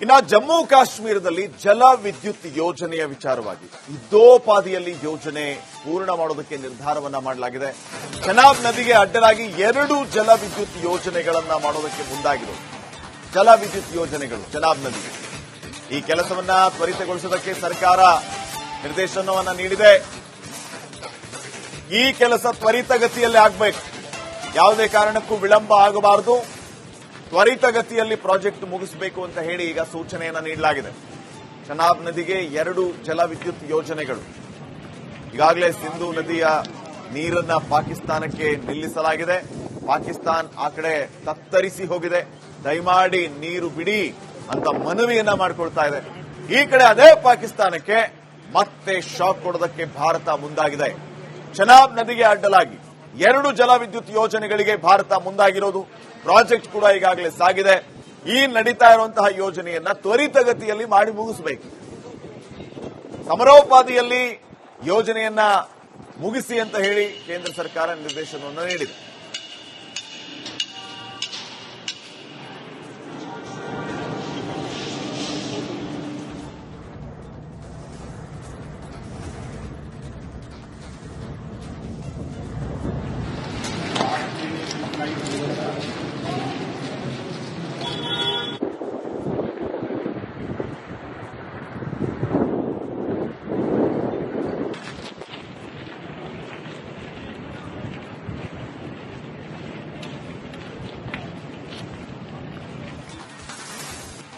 ಇನ್ನು ಜಮ್ಮು ಕಾಶ್ಮೀರದಲ್ಲಿ ಜಲ ವಿದ್ಯುತ್ ಯೋಜನೆಯ ವಿಚಾರವಾಗಿ ಯುದ್ಧೋಪಾದಿಯಲ್ಲಿ ಯೋಜನೆ ಪೂರ್ಣ ಮಾಡೋದಕ್ಕೆ ನಿರ್ಧಾರವನ್ನ ಮಾಡಲಾಗಿದೆ. ಚೆನಾಬ್ ನದಿಗೆ ಅಡ್ಡಲಾಗಿ 2 ಜಲ ವಿದ್ಯುತ್ ಯೋಜನೆಗಳನ್ನ ಮಾಡೋದಕ್ಕೆ ಮುಂದಾಗಿರೋದು. ಜಲ ವಿದ್ಯುತ್ ಯೋಜನೆಗಳು ಚೆನಾಬ್ ನದಿಗೆ ಈ ಕೆಲಸವನ್ನ ತ್ವರಿತಗೊಳಿಸೋದಕ್ಕೆ ಸರ್ಕಾರ ನಿರ್ದೇಶನವನ್ನ ನೀಡಿದೆ. ಈ ಕೆಲಸ ತ್ವರಿತಗತಿಯಲ್ಲಿ ಆಗಬೇಕು, ಯಾವುದೇ ಕಾರಣಕ್ಕೂ ವಿಳಂಬ ಆಗಬಾರದು, ತ್ವರಿತಗತಿಯಲ್ಲಿ ಪ್ರಾಜೆಕ್ಟ್ ಮುಗಿಸಬೇಕು ಅಂತ ಹೇಳಿ ಈಗ ಸೂಚನೆಯನ್ನ ನೀಡಲಾಗಿದೆ. ಚೆನಾಬ್ ನದಿಗೆ 2 ಜಲ ವಿದ್ಯುತ್ ಯೋಜನೆಗಳು. ಈಗಾಗಲೇ ಸಿಂಧೂ ನದಿಯ ನೀರನ್ನ ಪಾಕಿಸ್ತಾನಕ್ಕೆ ನಿಲ್ಲಿಸಲಾಗಿದೆ. ಪಾಕಿಸ್ತಾನ್ ಆ ಕಡೆ ತತ್ತರಿಸಿ ಹೋಗಿದೆ. ದಯಮಾಡಿ ನೀರು ಬಿಡಿ ಅಂತ ಮನವಿಯನ್ನ ಮಾಡಿಕೊಳ್ತಾ ಇದೆ. ಈ ಕಡೆ ಅದೇ ಪಾಕಿಸ್ತಾನಕ್ಕೆ ಮತ್ತೆ ಶಾಕ್ ಕೊಡೋದಕ್ಕೆ ಭಾರತ ಮುಂದಾಗಿದೆ. ಚೆನಾಬ್ ನದಿಗೆ ಅಡ್ಡಲಾಗಿ 2 ಜಲ ವಿದ್ಯುತ್ ಯೋಜನೆಗಳಿಗೆ ಭಾರತ ಮುಂದಾಗಿರೋದು. ಪ್ರಾಜೆಕ್ಟ್ ಕೂಡ ಈಗಾಗಲೇ ಸಾಗಿದೆ. ಈ ನಡೀತಾ ಇರುವಂತಹ ಯೋಜನೆಯನ್ನ ತ್ವರಿತಗತಿಯಲ್ಲಿ ಮಾಡಿ ಮುಗಿಸಬೇಕು. ಸಮರೋಪಾದಿಯಲ್ಲಿ ಯೋಜನೆಯನ್ನ ಮುಗಿಸಿ ಅಂತ ಹೇಳಿ ಕೇಂದ್ರ ಸರ್ಕಾರ ನಿರ್ದೇಶನವನ್ನು ನೀಡಿದೆ.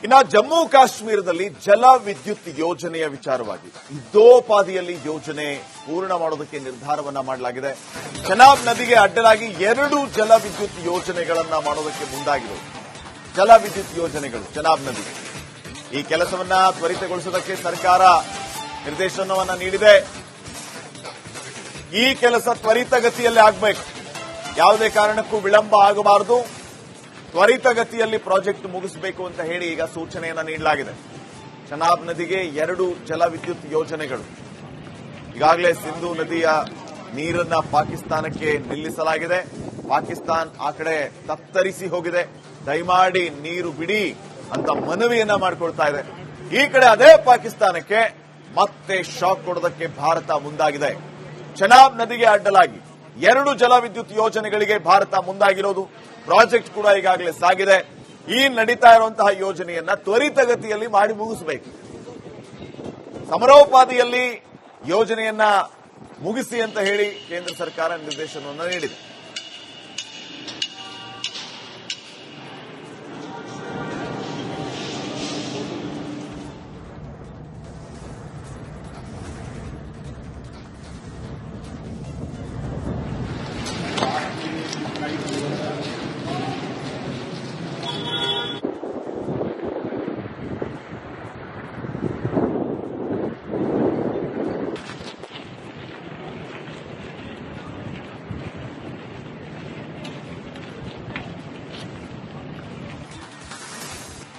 ಇನ್ನು ಜಮ್ಮು ಕಾಶ್ಮೀರದಲ್ಲಿ ಜಲ ವಿದ್ಯುತ್ ಯೋಜನೆಯ ವಿಚಾರವಾಗಿ ಯುದ್ಧೋಪಾದಿಯಲ್ಲಿ ಯೋಜನೆ ಪೂರ್ಣ ಮಾಡೋದಕ್ಕೆ ನಿರ್ಧಾರವನ್ನ ಮಾಡಲಾಗಿದೆ. ಚೆನಾಬ್ ನದಿಗೆ ಅಡ್ಡಲಾಗಿ 2 ಜಲ ವಿದ್ಯುತ್ ಯೋಜನೆಗಳನ್ನ ಮಾಡೋದಕ್ಕೆ ಮುಂದಾಗಿರೋದು. ಜಲ ವಿದ್ಯುತ್ ಯೋಜನೆಗಳು ಚೆನಾಬ್ ನದಿಗೆ ಈ ಕೆಲಸವನ್ನ ತ್ವರಿತಗೊಳಿಸೋದಕ್ಕೆ ಸರ್ಕಾರ ನಿರ್ದೇಶನವನ್ನ ನೀಡಿದೆ. ಈ ಕೆಲಸ ತ್ವರಿತಗತಿಯಲ್ಲಿ ಆಗಬೇಕು, ಯಾವುದೇ ಕಾರಣಕ್ಕೂ ವಿಳಂಬ ಆಗಬಾರದು, ತ್ವರಿತಗತಿಯಲ್ಲಿ ಪ್ರಾಜೆಕ್ಟ್ ಮುಗಿಸಬೇಕು ಅಂತ ಹೇಳಿ ಈಗ ಸೂಚನೆಯನ್ನ ನೀಡಲಾಗಿದೆ. ಚೆನಾಬ್ ನದಿಗೆ 2 ಜಲ ವಿದ್ಯುತ್ ಯೋಜನೆಗಳು. ಈಗಾಗಲೇ ಸಿಂಧೂ ನದಿಯ ನೀರನ್ನ ಪಾಕಿಸ್ತಾನಕ್ಕೆ ನಿಲ್ಲಿಸಲಾಗಿದೆ. ಪಾಕಿಸ್ತಾನ್ ಆ ಕಡೆ ತತ್ತರಿಸಿ ಹೋಗಿದೆ. ದಯಮಾಡಿ ನೀರು ಬಿಡಿ ಅಂತ ಮನವಿಯನ್ನ ಮಾಡಿಕೊಳ್ತಾ ಇದೆ. ಈ ಕಡೆ ಅದೇ ಪಾಕಿಸ್ತಾನಕ್ಕೆ ಮತ್ತೆ ಶಾಕ್ ಕೊಡೋದಕ್ಕೆ ಭಾರತ ಮುಂದಾಗಿದೆ. ಚೆನಾಬ್ ನದಿಗೆ ಅಡ್ಡಲಾಗಿ 2 ಜಲ ವಿದ್ಯುತ್ ಯೋಜನೆಗಳಿಗೆ ಭಾರತ ಮುಂದಾಗಿರೋದು. ಪ್ರಾಜೆಕ್ಟ್ ಕೂಡ ಈಗಾಗಲೇ ಸಾಗಿದೆ. ಈ ನಡೀತಾ ಇರುವಂತಹ ಯೋಜನೆಯನ್ನ ತ್ವರಿತಗತಿಯಲ್ಲಿ ಮಾಡಿ ಮುಗಿಸಬೇಕು. ಸಮರೋಪಾದಿಯಲ್ಲಿ ಯೋಜನೆಯನ್ನ ಮುಗಿಸಿ ಅಂತ ಹೇಳಿ ಕೇಂದ್ರ ಸರ್ಕಾರ ನಿರ್ದೇಶನವನ್ನು ನೀಡಿದೆ.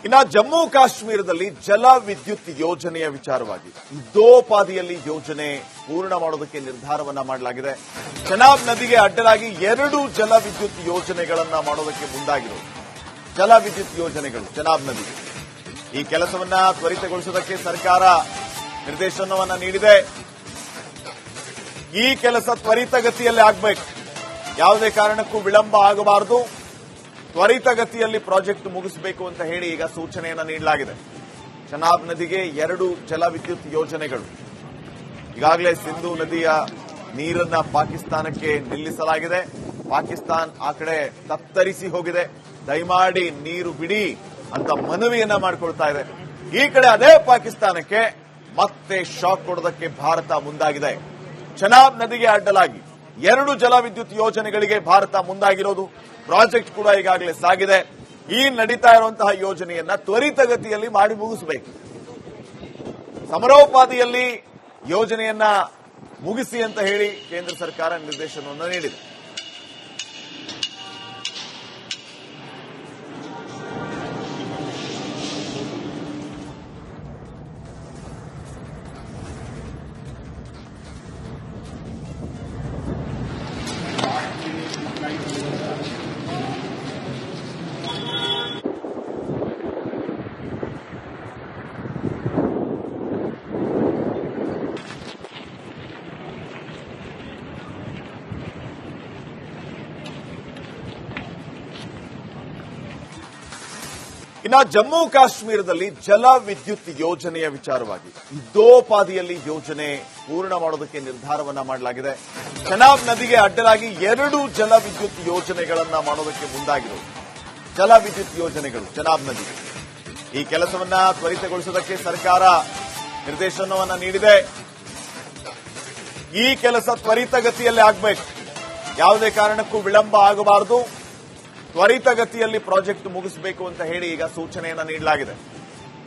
ಇನ್ನು ಜಮ್ಮು ಕಾಶ್ಮೀರದಲ್ಲಿ ಜಲ ವಿದ್ಯುತ್ ಯೋಜನೆಯ ವಿಚಾರವಾಗಿ ಯುದ್ಧೋಪಾದಿಯಲ್ಲಿ ಯೋಜನೆ ಪೂರ್ಣ ಮಾಡೋದಕ್ಕೆ ನಿರ್ಧಾರವನ್ನ ಮಾಡಲಾಗಿದೆ. ಚೆನಾಬ್ ನದಿಗೆ ಅಡ್ಡಲಾಗಿ 2 ಜಲ ವಿದ್ಯುತ್ ಯೋಜನೆಗಳನ್ನ ಮಾಡೋದಕ್ಕೆ ಮುಂದಾಗಿರೋದು. ಜಲ ವಿದ್ಯುತ್ ಯೋಜನೆಗಳು ಚೆನಾಬ್ ನದಿಗೆ ಈ ಕೆಲಸವನ್ನ ತ್ವರಿತಗೊಳಿಸೋದಕ್ಕೆ ಸರ್ಕಾರ ನಿರ್ದೇಶನವನ್ನ ನೀಡಿದೆ. ಈ ಕೆಲಸ ತ್ವರಿತಗತಿಯಲ್ಲಿ ಆಗಬೇಕು, ಯಾವುದೇ ಕಾರಣಕ್ಕೂ ವಿಳಂಬ ಆಗಬಾರದು, ತ್ವರಿತಗತಿಯಲ್ಲಿ ಪ್ರಾಜೆಕ್ಟ್ ಮುಗಿಸಬೇಕು ಅಂತ ಹೇಳಿ ಈಗ ಸೂಚನೆಯನ್ನ ನೀಡಲಾಗಿದೆ. ಚೆನಾಬ್ ನದಿಗೆ 2 ಜಲ ವಿದ್ಯುತ್ ಯೋಜನೆಗಳು. ಈಗಾಗಲೇ ಸಿಂಧೂ ನದಿಯ ನೀರನ್ನ ಪಾಕಿಸ್ತಾನಕ್ಕೆ ನಿಲ್ಲಿಸಲಾಗಿದೆ. ಪಾಕಿಸ್ತಾನ್ ಆ ಕಡೆ ತತ್ತರಿಸಿ ಹೋಗಿದೆ. ದಯಮಾಡಿ ನೀರು ಬಿಡಿ ಅಂತ ಮನವಿಯನ್ನ ಮಾಡಿಕೊಳ್ತಾ ಇದೆ. ಈ ಕಡೆ ಅದೇ ಪಾಕಿಸ್ತಾನಕ್ಕೆ ಮತ್ತೆ ಶಾಕ್ ಕೊಡೋದಕ್ಕೆ ಭಾರತ ಮುಂದಾಗಿದೆ. ಚೆನಾಬ್ ನದಿಗೆ ಅಡ್ಡಲಾಗಿ 2 ಜಲ ವಿದ್ಯುತ್ ಯೋಜನೆಗಳಿಗೆ ಭಾರತ ಮುಂದಾಗಿರೋದು. ಪ್ರಾಜೆಕ್ಟ್ ಕೂಡ ಈಗಾಗಲೇ ಸಾಗಿದೆ. ಈ ನಡೀತಾ ಇರುವಂತಹ ಯೋಜನೆಯನ್ನ ತ್ವರಿತಗತಿಯಲ್ಲಿ ಮಾಡಿ ಮುಗಿಸಬೇಕು. ಸಮರೋಪಾದಿಯಲ್ಲಿ ಯೋಜನೆಯನ್ನ ಮುಗಿಸಿ ಅಂತ ಹೇಳಿ ಕೇಂದ್ರ ಸರ್ಕಾರ ನಿರ್ದೇಶನವನ್ನು ನೀಡಿದೆ. ಇನ್ನು ಜಮ್ಮು ಕಾಶ್ಮೀರದಲ್ಲಿ ಜಲ ವಿದ್ಯುತ್ ಯೋಜನೆಯ ವಿಚಾರವಾಗಿ ಯುದ್ಧೋಪಾದಿಯಲ್ಲಿ ಯೋಜನೆ ಪೂರ್ಣ ಮಾಡೋದಕ್ಕೆ ನಿರ್ಧಾರವನ್ನ ಮಾಡಲಾಗಿದೆ. ಚೆನಾಬ್ ನದಿಗೆ ಅಡ್ಡಲಾಗಿ 2 ಜಲ ವಿದ್ಯುತ್ ಯೋಜನೆಗಳನ್ನ ಮಾಡೋದಕ್ಕೆ ಮುಂದಾಗಿರೋದು. ಜಲ ವಿದ್ಯುತ್ ಯೋಜನೆಗಳು ಚೆನಾಬ್ ನದಿಗೆ ಈ ಕೆಲಸವನ್ನ ತ್ವರಿತಗೊಳಿಸೋದಕ್ಕೆ ಸರ್ಕಾರ ನಿರ್ದೇಶನವನ್ನ ನೀಡಿದೆ. ಈ ಕೆಲಸ ತ್ವರಿತಗತಿಯಲ್ಲಿ ಆಗಬೇಕು, ಯಾವುದೇ ಕಾರಣಕ್ಕೂ ವಿಳಂಬ ಆಗಬಾರದು, ತ್ವರಿತಗತಿಯಲ್ಲಿ ಪ್ರಾಜೆಕ್ಟ್ ಮುಗಿಸಬೇಕು ಅಂತ ಹೇಳಿ ಈಗ ಸೂಚನೆಯನ್ನ ನೀಡಲಾಗಿದೆ.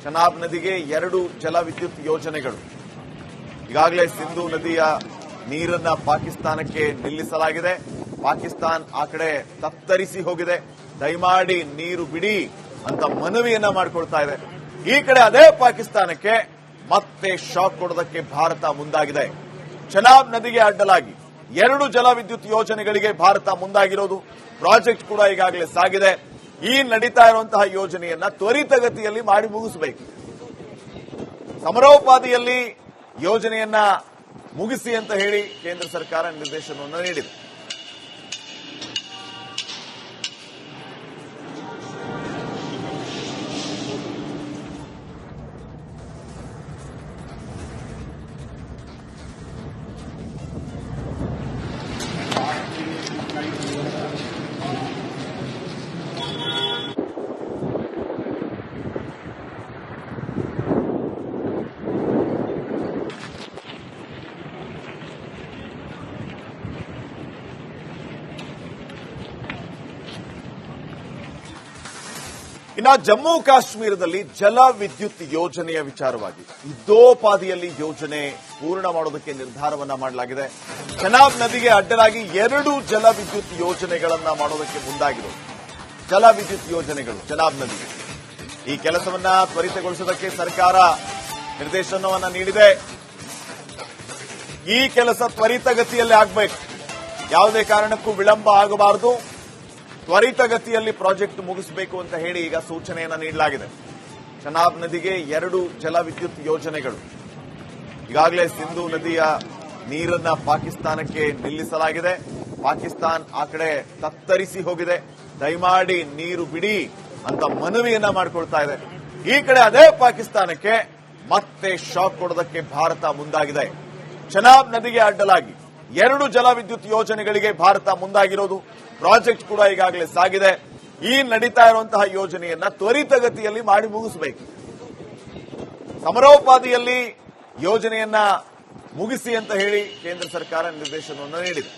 ಚೆನಾಬ್ ನದಿಗೆ 2 ಜಲ ವಿದ್ಯುತ್ ಯೋಜನೆಗಳು. ಈಗಾಗಲೇ ಸಿಂಧೂ ನದಿಯ ನೀರನ್ನ ಪಾಕಿಸ್ತಾನಕ್ಕೆ ನಿಲ್ಲಿಸಲಾಗಿದೆ. ಪಾಕಿಸ್ತಾನ್ ಆ ಕಡೆ ತತ್ತರಿಸಿ ಹೋಗಿದೆ. ದಯಮಾಡಿ ನೀರು ಬಿಡಿ ಅಂತ ಮನವಿಯನ್ನ ಮಾಡಿಕೊಳ್ತಾ ಇದೆ. ಈ ಕಡೆ ಅದೇ ಪಾಕಿಸ್ತಾನಕ್ಕೆ ಮತ್ತೆ ಶಾಕ್ ಕೊಡೋದಕ್ಕೆ ಭಾರತ ಮುಂದಾಗಿದೆ. ಚೆನಾಬ್ ನದಿಗೆ ಅಡ್ಡಲಾಗಿ 2 ಜಲ ವಿದ್ಯುತ್ ಯೋಜನೆಗಳಿಗೆ ಭಾರತ ಮುಂದಾಗಿರೋದು. ಪ್ರಾಜೆಕ್ಟ್ ಕೂಡ ಈಗಾಗಲೇ ಸಾಗಿದೆ. ಈ ನಡೀತಾ ಇರುವಂತಹ ಯೋಜನೆಯನ್ನ ತ್ವರಿತಗತಿಯಲ್ಲಿ ಮಾಡಿ ಮುಗಿಸಬೇಕು. ಸಮರೋಪಾದಿಯಲ್ಲಿ ಯೋಜನೆಯನ್ನ ಮುಗಿಸಿ ಅಂತ ಹೇಳಿ ಕೇಂದ್ರ ಸರ್ಕಾರ ನಿರ್ದೇಶನವನ್ನು ನೀಡಿದೆ. ಇನ್ನು ಜಮ್ಮು ಕಾಶ್ಮೀರದಲ್ಲಿ ಜಲ ವಿದ್ಯುತ್ ಯೋಜನೆಯ ವಿಚಾರವಾಗಿ ಯುದ್ಧೋಪಾದಿಯಲ್ಲಿ ಯೋಜನೆ ಪೂರ್ಣ ಮಾಡೋದಕ್ಕೆ ನಿರ್ಧಾರವನ್ನ ಮಾಡಲಾಗಿದೆ. ಚೆನಾಬ್ ನದಿಗೆ ಅಡ್ಡಲಾಗಿ 2 ಜಲ ವಿದ್ಯುತ್ ಯೋಜನೆಗಳನ್ನ ಮಾಡೋದಕ್ಕೆ ಮುಂದಾಗಿರೋದು. ಜಲ ವಿದ್ಯುತ್ ಯೋಜನೆಗಳು ಚೆನಾಬ್ ನದಿಗೆ ಈ ಕೆಲಸವನ್ನ ತ್ವರಿತಗೊಳಿಸೋದಕ್ಕೆ ಸರ್ಕಾರ ನಿರ್ದೇಶನವನ್ನ ನೀಡಿದೆ. ಈ ಕೆಲಸ ತ್ವರಿತಗತಿಯಲ್ಲಿ ಆಗಬೇಕು, ಯಾವುದೇ ಕಾರಣಕ್ಕೂ ವಿಳಂಬ ಆಗಬಾರದು, ತ್ವರಿತಗತಿಯಲ್ಲಿ ಪ್ರಾಜೆಕ್ಟ್ ಮುಗಿಸಬೇಕು ಅಂತ ಹೇಳಿ ಈಗ ಸೂಚನೆಯನ್ನ ನೀಡಲಾಗಿದೆ. ಚೆನಾಬ್ ನದಿಗೆ 2 ಜಲ ವಿದ್ಯುತ್ ಯೋಜನೆಗಳು. ಈಗಾಗಲೇ ಸಿಂಧೂ ನದಿಯ ನೀರನ್ನ ಪಾಕಿಸ್ತಾನಕ್ಕೆ ನಿಲ್ಲಿಸಲಾಗಿದೆ. ಪಾಕಿಸ್ತಾನ್ ಆ ಕಡೆ ತತ್ತರಿಸಿ ಹೋಗಿದೆ. ದಯಮಾಡಿ ನೀರು ಬಿಡಿ ಅಂತ ಮನವಿಯನ್ನ ಮಾಡಿಕೊಳ್ತಾ ಇದೆ. ಈ ಕಡೆ ಅದೇ ಪಾಕಿಸ್ತಾನಕ್ಕೆ ಮತ್ತೆ ಶಾಕ್ ಕೊಡೋದಕ್ಕೆ ಭಾರತ ಮುಂದಾಗಿದೆ. ಚೆನಾಬ್ ನದಿಗೆ ಅಡ್ಡಲಾಗಿ 2 ಜಲ ವಿದ್ಯುತ್ ಯೋಜನೆಗಳಿಗೆ ಭಾರತ ಮುಂದಾಗಿರೋದು. ಪ್ರಾಜೆಕ್ಟ್ ಕೂಡ ಈಗಾಗಲೇ ಸಾಗಿದೆ. ಈ ನಡೀತಾ ಇರುವಂತಹ ಯೋಜನೆಯನ್ನ ತ್ವರಿತಗತಿಯಲ್ಲಿ ಮಾಡಿ ಮುಗಿಸಬೇಕು. ಸಮರೋಪಾದಿಯಲ್ಲಿ ಯೋಜನೆಯನ್ನ ಮುಗಿಸಿ ಅಂತ ಹೇಳಿ ಕೇಂದ್ರ ಸರ್ಕಾರ ನಿರ್ದೇಶನವನ್ನು ನೀಡಿದೆ.